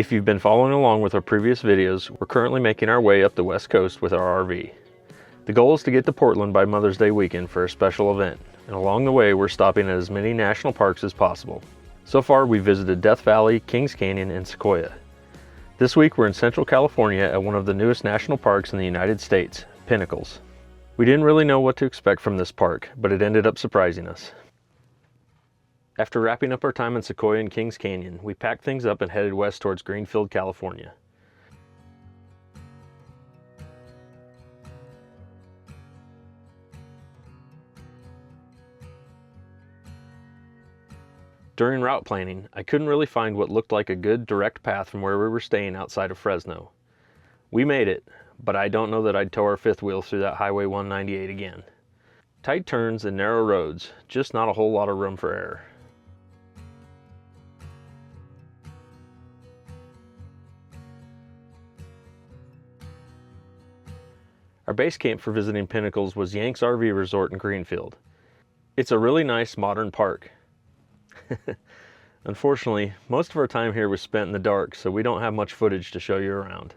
If you've been following along with our previous videos, we're currently making our way up the West Coast with our RV. The goal is to get to Portland by Mother's Day weekend for a special event, and along the way we're stopping at as many national parks as possible. So far we've visited Death Valley, Kings Canyon, and Sequoia. This week we're in Central California at one of the newest national parks in the United States, Pinnacles. We didn't really know what to expect from this park, but it ended up surprising us. After wrapping up our time in Sequoia and Kings Canyon, we packed things up and headed west towards Greenfield, California. During route planning, I couldn't really find what looked like a good direct path from where we were staying outside of Fresno. We made it, but I don't know that I'd tow our fifth wheel through that Highway 198 again. Tight turns and narrow roads, just not a whole lot of room for error. Our base camp for visiting Pinnacles was Yanks RV Resort in Greenfield. It's a really nice modern park. Unfortunately, most of our time here was spent in the dark, so we don't have much footage to show you around.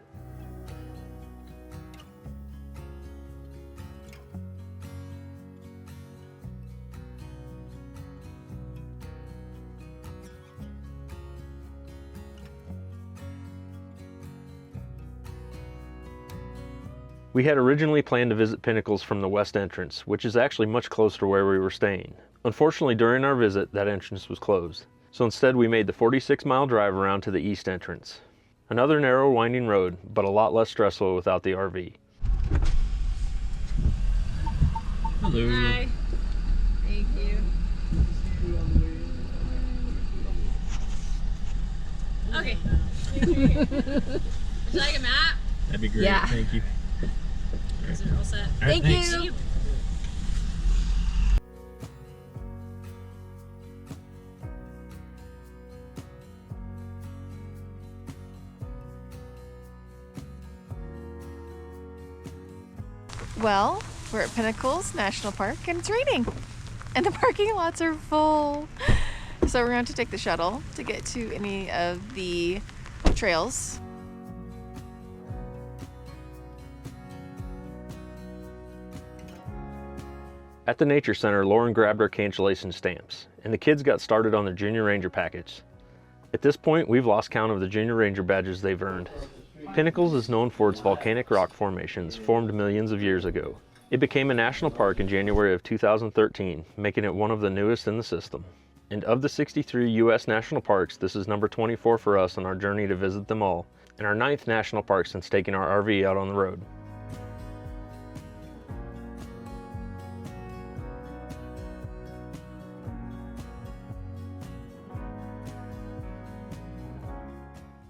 We had originally planned to visit Pinnacles from the west entrance, which is actually much closer to where we were staying. Unfortunately, during our visit, that entrance was closed. So instead, we made the 46-mile drive around to the east entrance. Another narrow, winding road, but a lot less stressful without the RV. Hello. Hi. Thank you. Okay. Would you like a map? That'd be great. Yeah. Thank you. Is it all set? All right, Thank you. Well, we're at Pinnacles National Park and it's raining and the parking lots are full. So we're going to take the shuttle to get to any of the trails. At the Nature Center, Lauren grabbed our cancellation stamps, and the kids got started on their Junior Ranger package. At this point, we've lost count of the Junior Ranger badges they've earned. Pinnacles is known for its volcanic rock formations formed millions of years ago. It became a national park in January of 2013, making it one of the newest in the system. And of the 63 U.S. national parks, this is number 24 for us on our journey to visit them all, and our 9th national park since taking our RV out on the road.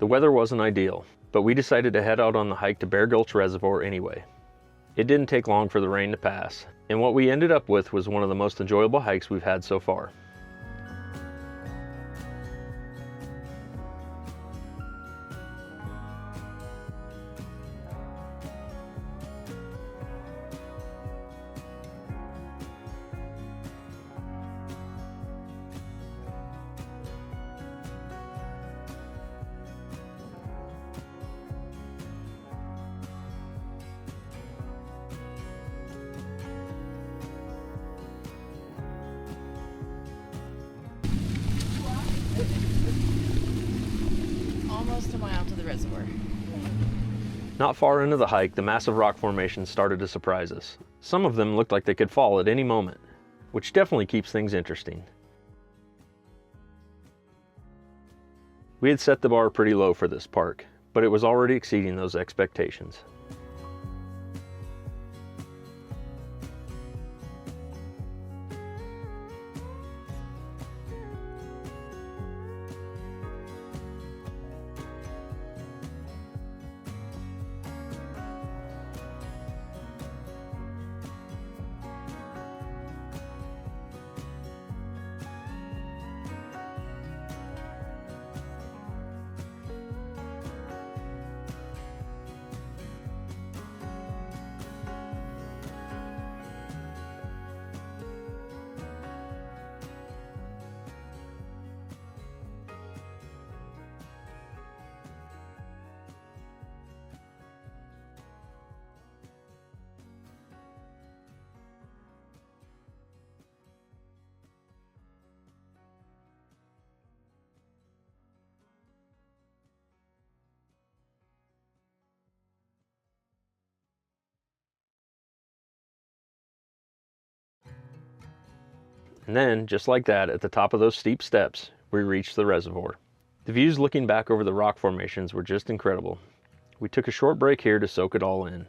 The weather wasn't ideal, but we decided to head out on the hike to Bear Gulch Reservoir anyway. It didn't take long for the rain to pass, and what we ended up with was one of the most enjoyable hikes we've had so far. Almost a mile to the reservoir. Not far into the hike, the massive rock formations started to surprise us. Some of them looked like they could fall at any moment, which definitely keeps things interesting. We had set the bar pretty low for this park, but it was already exceeding those expectations. And then, just like that, at the top of those steep steps, we reached the reservoir. The views looking back over the rock formations were just incredible. We took a short break here to soak it all in.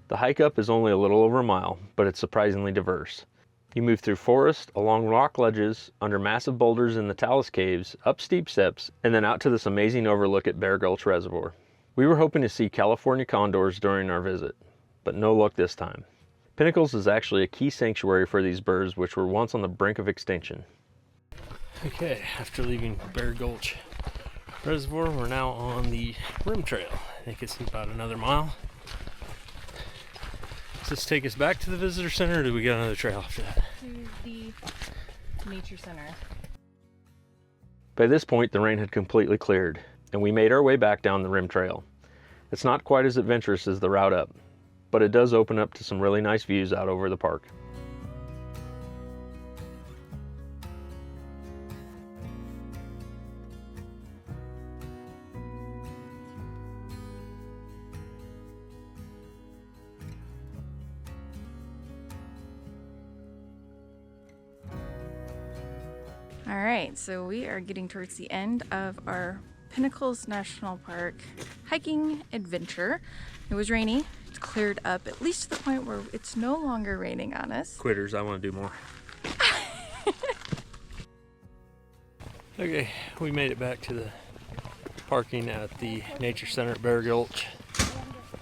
The hike up is only a little over a mile, but it's surprisingly diverse. You move through forest, along rock ledges, under massive boulders in the talus caves, up steep steps, and then out to this amazing overlook at Bear Gulch Reservoir. We were hoping to see California condors during our visit, but no luck this time. Pinnacles is actually a key sanctuary for these birds, which were once on the brink of extinction. Okay, after leaving Bear Gulch Reservoir, we're now on the rim trail. I think it's about another mile. Does this take us back to the visitor center, or do we got another trail after that? To the nature center. By this point, the rain had completely cleared, and we made our way back down the rim trail. It's not quite as adventurous as the route up, but it does open up to some really nice views out over the park. All right, so we are getting towards the end of our Pinnacles National Park hiking adventure. It was rainy. It's cleared up, at least to the point where it's no longer raining on us. Quitters, I want to do more. Okay, we made it back to the parking at the Nature Center at Bear Gulch.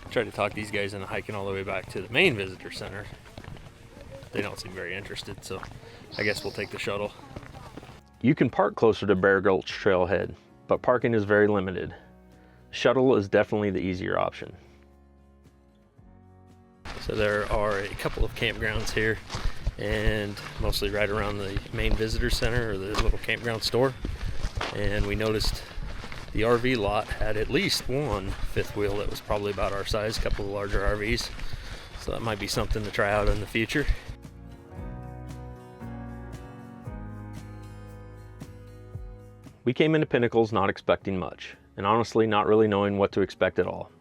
Tried to talk these guys into hiking all the way back to the main visitor center. They don't seem very interested, so I guess we'll take the shuttle. You can park closer to Bear Gulch trailhead, but parking is very limited. Shuttle is definitely the easier option. So there are a couple of campgrounds here, and mostly right around the main visitor center or the little campground store. And we noticed the RV lot had at least one fifth wheel that was probably about our size, a couple of larger RVs. So that might be something to try out in the future. We came into Pinnacles not expecting much, and honestly not really knowing what to expect at all.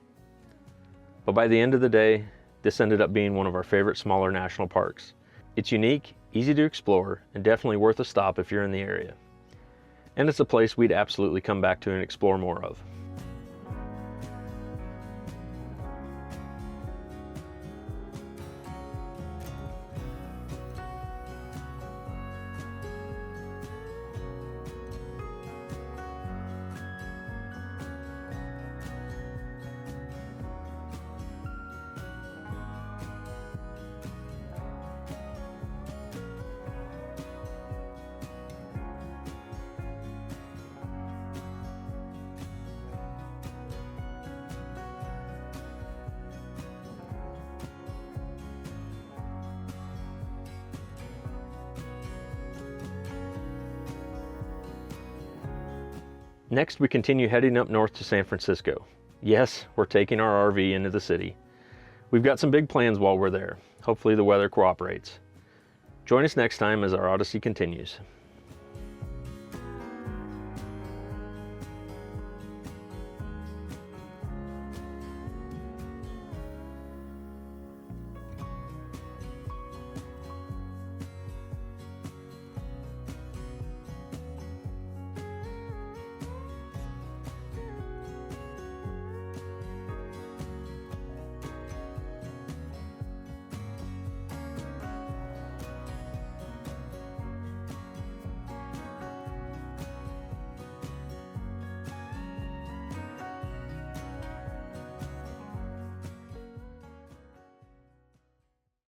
But by the end of the day, this ended up being one of our favorite smaller national parks. It's unique, easy to explore, and definitely worth a stop if you're in the area. And it's a place we'd absolutely come back to and explore more of. Next, we continue heading up north to San Francisco. Yes, we're taking our RV into the city. We've got some big plans while we're there. Hopefully the weather cooperates. Join us next time as our odyssey continues.